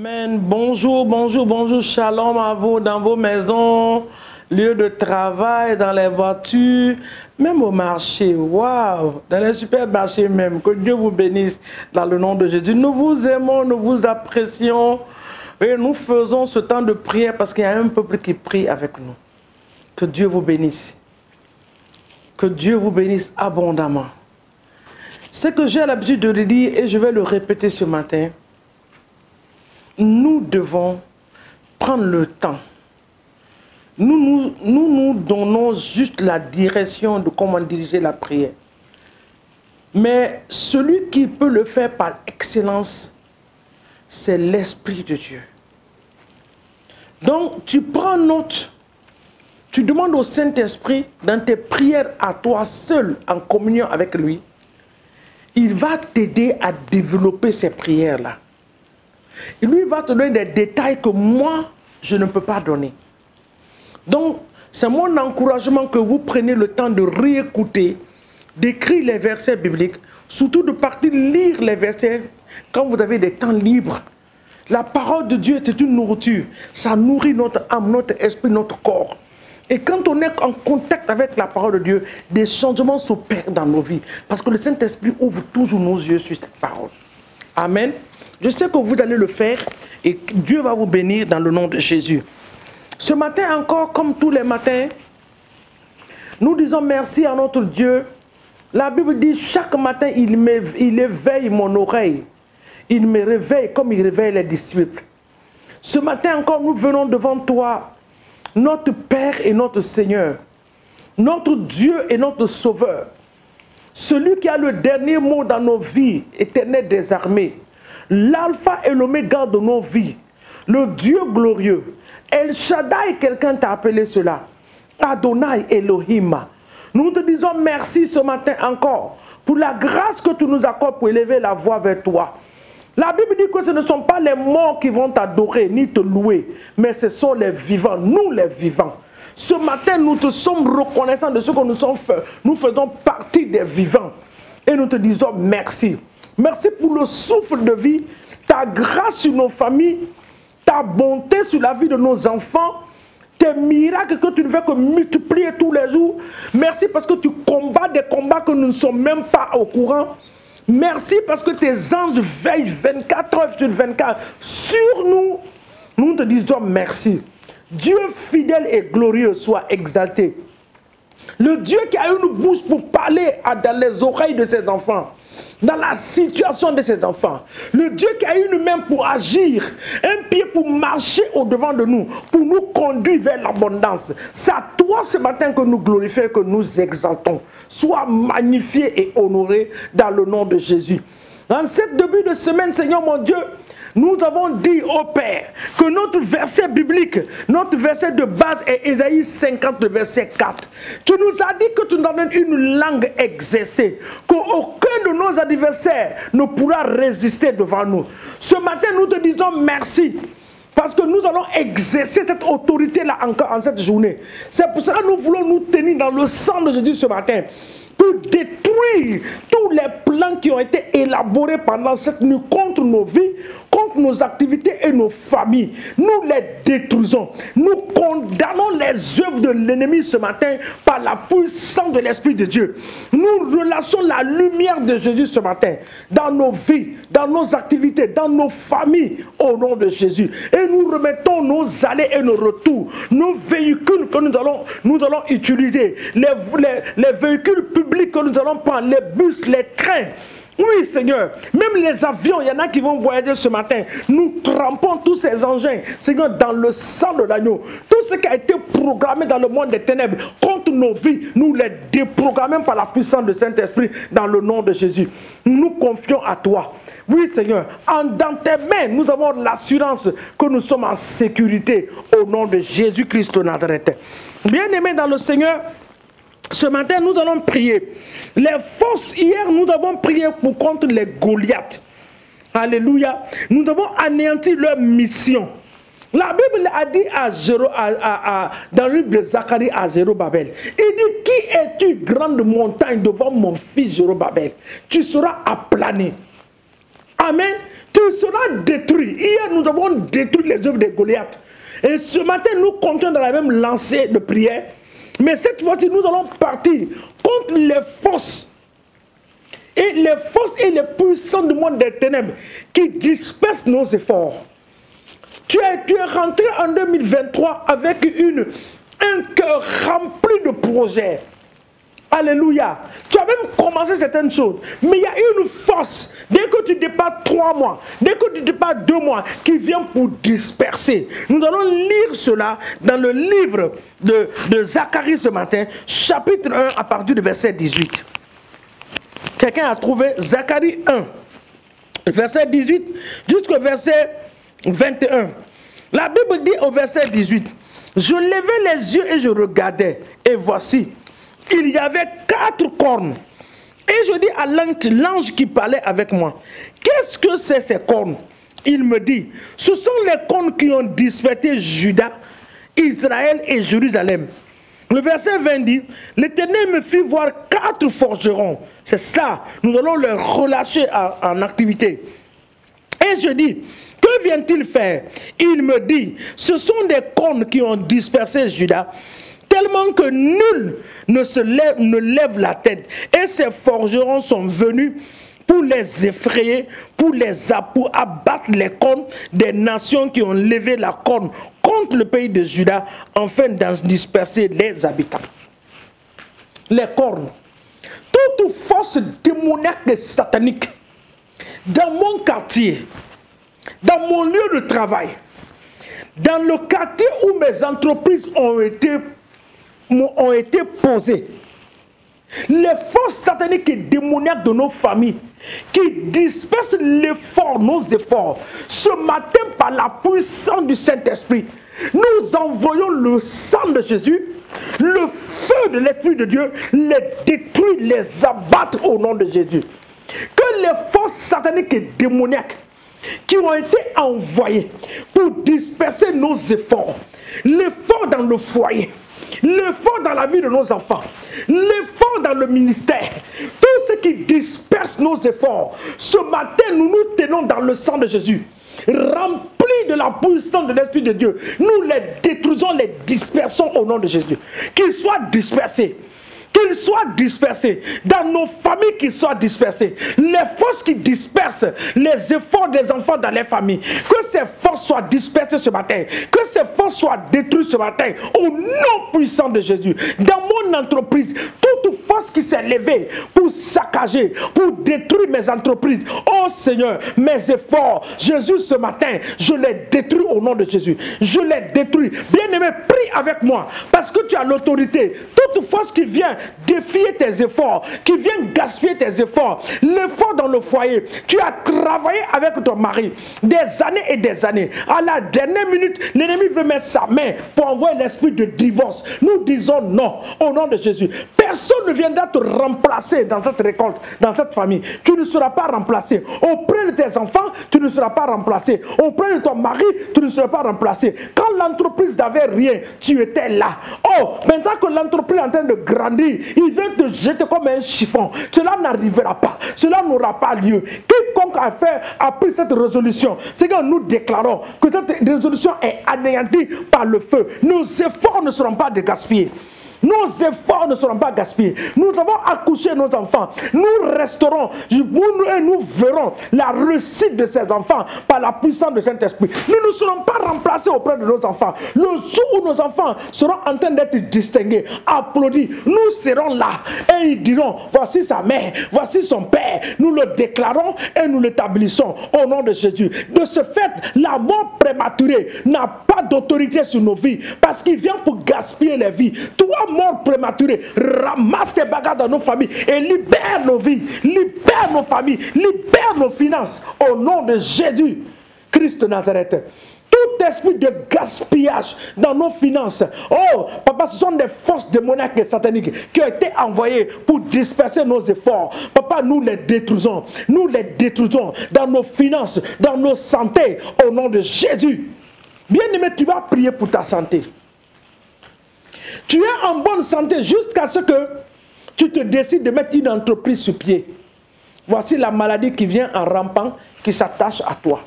Amen. Bonjour, bonjour, bonjour. Shalom à vous dans vos maisons, lieux de travail, dans les voitures, même au marché. Waouh! Dans les supermarchés même. Que Dieu vous bénisse dans le nom de Jésus. Nous vous aimons, nous vous apprécions et nous faisons ce temps de prière parce qu'il y a un peuple qui prie avec nous. Que Dieu vous bénisse. Que Dieu vous bénisse abondamment. Ce que j'ai l'habitude de le dire et je vais le répéter ce matin. Nous devons prendre le temps. Nous donnons juste la direction de comment diriger la prière. Mais celui qui peut le faire par excellence, c'est l'Esprit de Dieu. Donc, tu prends note, tu demandes au Saint-Esprit, dans tes prières à toi seul, en communion avec lui, il va t'aider à développer ces prières-là. Et lui va te donner des détails que moi, je ne peux pas donner. Donc, c'est mon encouragement que vous preniez le temps de réécouter, d'écrire les versets bibliques, surtout de partir lire les versets quand vous avez des temps libres. La parole de Dieu est une nourriture. Ça nourrit notre âme, notre esprit, notre corps. Et quand on est en contact avec la parole de Dieu, des changements s'opèrent dans nos vies. Parce que le Saint-Esprit ouvre toujours nos yeux sur cette parole. Amen. Je sais que vous allez le faire et Dieu va vous bénir dans le nom de Jésus. Ce matin encore, comme tous les matins, nous disons merci à notre Dieu. La Bible dit chaque matin, il éveille mon oreille. Il me réveille comme il réveille les disciples. Ce matin encore, nous venons devant toi, notre Père et notre Seigneur, notre Dieu et notre Sauveur, celui qui a le dernier mot dans nos vies, Éternel des armées, l'alpha et l'oméga de nos vies, le Dieu glorieux. El Shaddai, quelqu'un t'a appelé cela. Adonai Elohim. Nous te disons merci ce matin encore pour la grâce que tu nous accordes pour élever la voix vers toi. La Bible dit que ce ne sont pas les morts qui vont t'adorer ni te louer, mais ce sont les vivants, nous les vivants. Ce matin, nous te sommes reconnaissants de ce que nous sommes fait. Nous faisons partie des vivants. Et nous te disons merci. Merci pour le souffle de vie, ta grâce sur nos familles, ta bonté sur la vie de nos enfants, tes miracles que tu ne fais que multiplier tous les jours. Merci parce que tu combats des combats que nous ne sommes même pas au courant. Merci parce que tes anges veillent 24 heures sur 24 sur nous. Nous te disons merci. Dieu fidèle et glorieux soit exalté. Le Dieu qui a une bouche pour parler dans les oreilles de ses enfants, dans la situation de ses enfants. Le Dieu qui a une main pour agir, un pied pour marcher au-devant de nous, pour nous conduire vers l'abondance. C'est à toi ce matin que nous glorifions, que nous exaltons. Sois magnifié et honoré dans le nom de Jésus. En ce début de semaine, Seigneur mon Dieu, nous avons dit au Père que notre verset biblique, notre verset de base est Ésaïe 50, verset 4. Tu nous as dit que tu nous donnes une langue exercée, qu'aucun de nos adversaires ne pourra résister devant nous. Ce matin, nous te disons merci. Parce que nous allons exercer cette autorité-là encore en cette journée. C'est pour cela que nous voulons nous tenir dans le sang de Jésus ce matin. Pour détruire tous les plans qui ont été élaborés pendant cette nuit contre nos vies, contre nos activités et nos familles. Nous les détruisons. Nous condamnons les œuvres de l'ennemi ce matin par la puissance de l'Esprit de Dieu. Nous relâchons la lumière de Jésus ce matin dans nos vies, dans nos activités, dans nos familles, au nom de Jésus. Et nous remettons nos allées et nos retours, nos véhicules que nous allons utiliser, les véhicules publics que nous allons prendre, les bus, les trains. Oui, Seigneur, même les avions, il y en a qui vont voyager ce matin. Nous trempons tous ces engins, Seigneur, dans le sang de l'agneau. Tout ce qui a été programmé dans le monde des ténèbres contre nos vies, nous les déprogrammons par la puissance du Saint-Esprit dans le nom de Jésus. Nous confions à toi. Oui, Seigneur, dans tes mains, nous avons l'assurance que nous sommes en sécurité au nom de Jésus-Christ de Nazareth. Bien-aimés dans le Seigneur, ce matin, nous allons prier. Les forces, hier, nous avons prié contre les Goliaths. Alléluia. Nous avons anéanti leur mission. La Bible a dit dans le livre de Zacharie à Zérubabel, il dit, qui es-tu, grande montagne, devant mon fils Zérubabel? Tu seras aplané. Amen. Tu seras détruit. Hier, nous avons détruit les œuvres de Goliath. Et ce matin, nous comptons dans la même lancée de prière. Mais cette fois-ci, nous allons partir contre les forces. Et les forces et les puissants du monde des ténèbres qui dispersent nos efforts. Tu es rentré en 2023 avec un cœur rempli de projets. Alléluia. Tu as même commencé certaines choses. Mais il y a une force, dès que tu dépasses 3 mois, dès que tu dépasses 2 mois, qui vient pour disperser. Nous allons lire cela dans le livre de Zacharie ce matin, chapitre 1, à partir du verset 18. Quelqu'un a trouvé Zacharie 1, verset 18, jusqu'au verset 21. La Bible dit au verset 18, « Je levai les yeux et je regardais, et voici, il y avait 4 cornes. Et je dis à l'ange qui parlait avec moi, qu'est-ce que c'est ces cornes? Il me dit, ce sont les cornes qui ont dispersé Juda, Israël et Jérusalem. Le verset 20 dit, l'Éternel me fit voir 4 forgerons. C'est ça, nous allons les relâcher en activité. Et je dis, que vient-il faire? Il me dit, ce sont des cornes qui ont dispersé Juda, tellement que nul ne lève la tête. Et ces forgerons sont venus pour les effrayer, pour abattre les cornes des nations qui ont levé la corne contre le pays de Juda, afin d'en disperser les habitants. Les cornes. Toute force démoniaque et satanique, dans mon quartier, dans mon lieu de travail, dans le quartier où mes entreprises ont été posées, les forces sataniques et démoniaques de nos familles qui dispersent nos efforts, ce matin par la puissance du Saint-Esprit, nous envoyons le sang de Jésus, le feu de l'Esprit de Dieu, les détruire, les abattre au nom de Jésus. Que les forces sataniques et démoniaques qui ont été envoyées pour disperser nos efforts, l'effort dans le foyer, l'effort dans la vie de nos enfants, l'effort dans le ministère, tout ce qui disperse nos efforts, ce matin nous nous tenons dans le sang de Jésus, remplis de la puissance de l'Esprit de Dieu. Nous les détruisons, les dispersons au nom de Jésus. Qu'ils soient dispersés. Qu'ils soient dispersés, dans nos familles qu'ils soient dispersés, les forces qui dispersent les efforts des enfants dans les familles, que ces forces soient dispersées ce matin, que ces forces soient détruites ce matin, au nom puissant de Jésus. Dans mon entreprise, toute force qui s'est levée pour saccager, pour détruire mes entreprises, oh Seigneur, mes efforts, Jésus, ce matin, je les détruis au nom de Jésus. Je les détruis. Bien-aimé, prie avec moi, parce que tu as l'autorité. Toute force qui vient défier tes efforts, qui vient gaspiller tes efforts, l'effort dans le foyer, tu as travaillé avec ton mari des années et des années. À la dernière minute, l'ennemi veut mettre sa main pour envoyer l'esprit de divorce. Nous disons non, au nom de Jésus. Personne ne viendra te remplacer dans cette récolte, dans cette famille. Tu ne seras pas remplacé. Auprès de tes enfants, tu ne seras pas remplacé. Auprès de ton mari, tu ne seras pas remplacé. Quand l'entreprise n'avait rien, tu étais là. Oh, maintenant que l'entreprise est en train de grandir, il vient te jeter comme un chiffon. Cela n'arrivera pas. Cela n'aura pas lieu. Quiconque a pris cette résolution, c'est que nous déclarons que cette résolution est anéantie par le feu. Nos efforts ne seront pas gaspillés. Nos efforts ne seront pas gaspillés. Nous avons accouché nos enfants. Nous resterons et nous verrons la réussite de ces enfants par la puissance de Saint-Esprit. Nous ne serons pas remplacés auprès de nos enfants. Le jour où nos enfants seront en train d'être distingués, applaudis, nous serons là et ils diront, voici sa mère, voici son père. Nous le déclarons et nous l'établissons au nom de Jésus. De ce fait, la mort prématurée n'a pas d'autorité sur nos vies parce qu'il vient pour gaspiller les vies. Toi, mort prématurée, ramasse tes bagages dans nos familles et libère nos vies, libère nos familles, libère nos finances au nom de Jésus Christ de Nazareth. Tout esprit de gaspillage dans nos finances, oh papa, ce sont des forces démoniaques et sataniques qui ont été envoyées pour disperser nos efforts. Papa, nous les détruisons dans nos finances, dans nos santé au nom de Jésus. Bien-aimé, tu vas prier pour ta santé. Tu es en bonne santé jusqu'à ce que tu te décides de mettre une entreprise sur pied. Voici la maladie qui vient en rampant, qui s'attache à toi.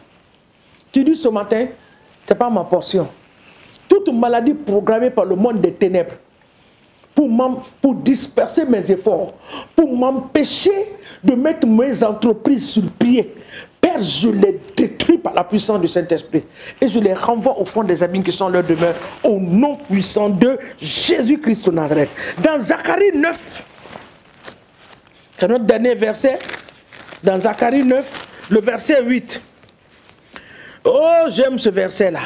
Tu dis ce matin, ce n'est pas ma portion. Toute maladie programmée par le monde des ténèbres, pour disperser mes efforts, pour m'empêcher de mettre mes entreprises sur pied. Père, je les détruis par la puissance du Saint-Esprit. Et je les renvoie au fond des abîmes qui sont leur demeure, au nom puissant de Jésus-Christ de Nazareth. Dans Zacharie 9, c'est notre dernier verset. Dans Zacharie 9, le verset 8. Oh, j'aime ce verset-là.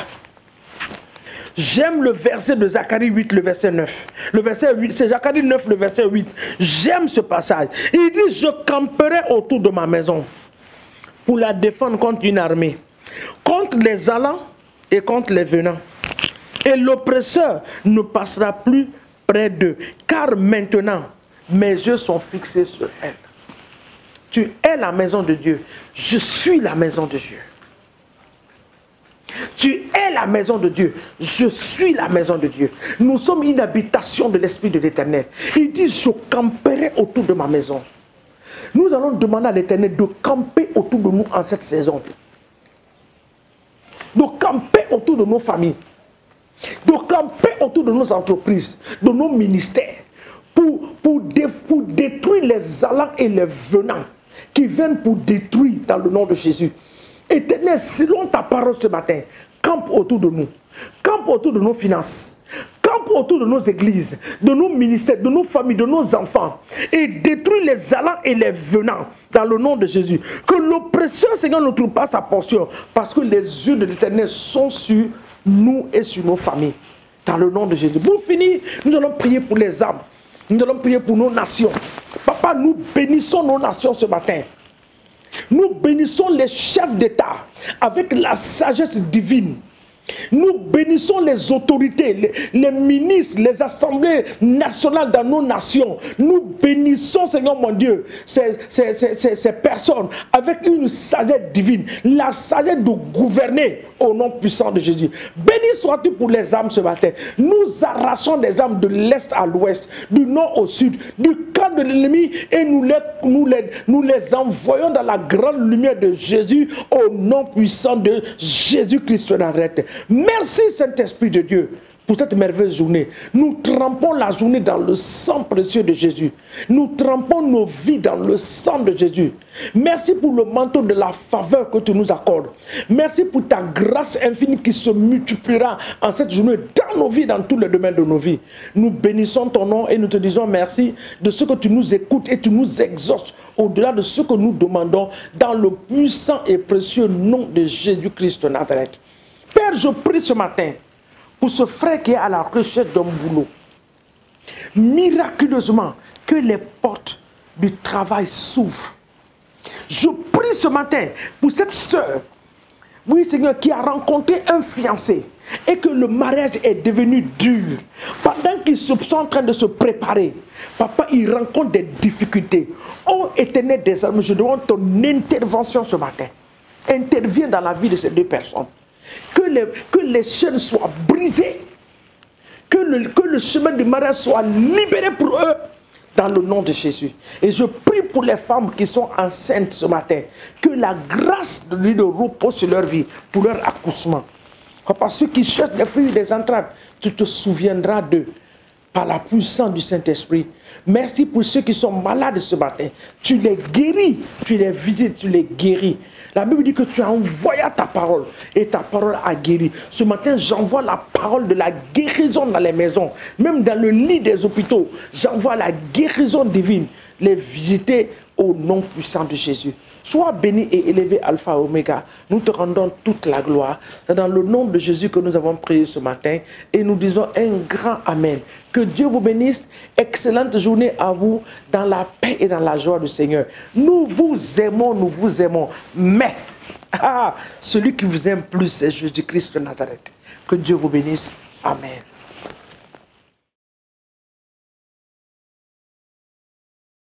J'aime le verset de Zacharie 8, le verset 9. Le verset 8, c'est Zacharie 9, le verset 8. J'aime ce passage. Il dit, je camperai autour de ma maison pour la défendre contre une armée, contre les allants et contre les venants. Et l'oppresseur ne passera plus près d'eux, car maintenant, mes yeux sont fixés sur elle. Tu es la maison de Dieu. Je suis la maison de Dieu. Tu es la maison de Dieu. Je suis la maison de Dieu. Nous sommes une habitation de l'Esprit de l'Éternel. Il dit, je camperai autour de ma maison. Nous allons demander à l'Éternel de camper autour de nous en cette saison. De camper autour de nos familles. De camper autour de nos entreprises, de nos ministères. Pour détruire les allants et les venants qui viennent pour détruire dans le nom de Jésus. Éternel, selon ta parole ce matin, campe autour de nous, campe autour de nos finances, campe autour de nos églises, de nos ministères, de nos familles, de nos enfants, et détruis les allants et les venants dans le nom de Jésus. Que l'oppresseur, Seigneur, ne trouve pas sa portion, parce que les yeux de l'Éternel sont sur nous et sur nos familles, dans le nom de Jésus. Pour finir, nous allons prier pour les âmes, nous allons prier pour nos nations. Papa, nous bénissons nos nations ce matin. Nous bénissons les chefs d'État avec la sagesse divine. Nous bénissons les autorités, les ministres, les assemblées nationales dans nos nations. Nous bénissons, Seigneur mon Dieu, ces personnes avec une sagesse divine, la sagesse de gouverner au nom puissant de Jésus. Béni sois-tu pour les âmes ce matin. Nous arrachons des âmes de l'est à l'ouest, du nord au sud, du camp de l'ennemi, et nous les envoyons dans la grande lumière de Jésus au nom puissant de Jésus-Christ de Nazareth. Merci Saint-Esprit de Dieu pour cette merveilleuse journée. Nous trempons la journée dans le sang précieux de Jésus. Nous trempons nos vies dans le sang de Jésus. Merci pour le manteau de la faveur que tu nous accordes. Merci pour ta grâce infinie qui se multipliera en cette journée dans nos vies, dans tous les domaines de nos vies. Nous bénissons ton nom et nous te disons merci de ce que tu nous écoutes et tu nous exauces au-delà de ce que nous demandons dans le puissant et précieux nom de Jésus-Christ de Nazareth. Père, je prie ce matin pour ce frère qui est à la recherche d'un boulot. Miraculeusement, que les portes du travail s'ouvrent. Je prie ce matin pour cette sœur, oui Seigneur, qui a rencontré un fiancé et que le mariage est devenu dur. Pendant qu'ils sont en train de se préparer, papa, il rencontre des difficultés. Oh Éternel des armées, je demande ton intervention ce matin. Interviens dans la vie de ces deux personnes. Que les chaînes soient brisées. Que le chemin du mariage soit libéré pour eux. Dans le nom de Jésus. Et je prie pour les femmes qui sont enceintes ce matin. Que la grâce de Dieu repose sur leur vie. Pour leur accouchement. Papa, ceux qui cherchent les fruits des entraves, tu te souviendras d'eux. Par la puissance du Saint-Esprit. Merci pour ceux qui sont malades ce matin. Tu les guéris. Tu les visites. Tu les guéris. La Bible dit que tu as envoyé ta parole et ta parole a guéri. Ce matin, j'envoie la parole de la guérison dans les maisons, même dans le lit des hôpitaux. J'envoie la guérison divine, les visiter au nom puissant de Jésus. Sois béni et élevé Alpha et Oméga. Nous te rendons toute la gloire. C'est dans le nom de Jésus que nous avons prié ce matin et nous disons un grand Amen. Que Dieu vous bénisse. Excellente journée à vous dans la paix et dans la joie du Seigneur. Nous vous aimons, nous vous aimons. Mais celui qui vous aime plus, c'est Jésus-Christ de Nazareth. Que Dieu vous bénisse. Amen.